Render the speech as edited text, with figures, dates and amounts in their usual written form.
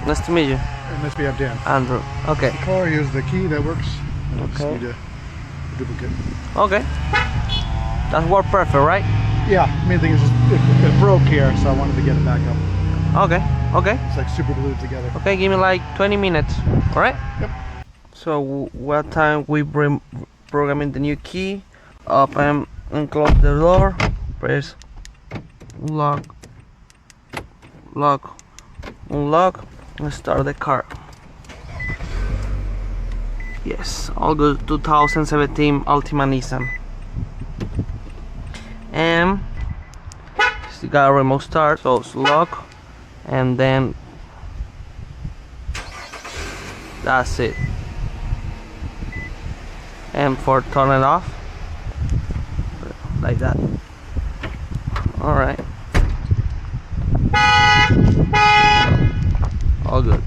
Nice to meet you. Nice to meet you, Dan. Andrew. Okay. The car, here's the key that works. And I just Okay. need a duplicate. Okay. That worked perfect, right? Yeah, main thing is just it broke here, so I wanted to get it back up. Okay. Okay. It's like super glued together. Okay, give me like 20 minutes. All right? Yep. So what time we bring programming the new key, open and close the door, press lock, lock, unlock, and start the car. Yes, all good. 2017 Altima Nissan. And you got a remote start, so it's lock, and then that's it. And for turn it off, like that. All right, all good.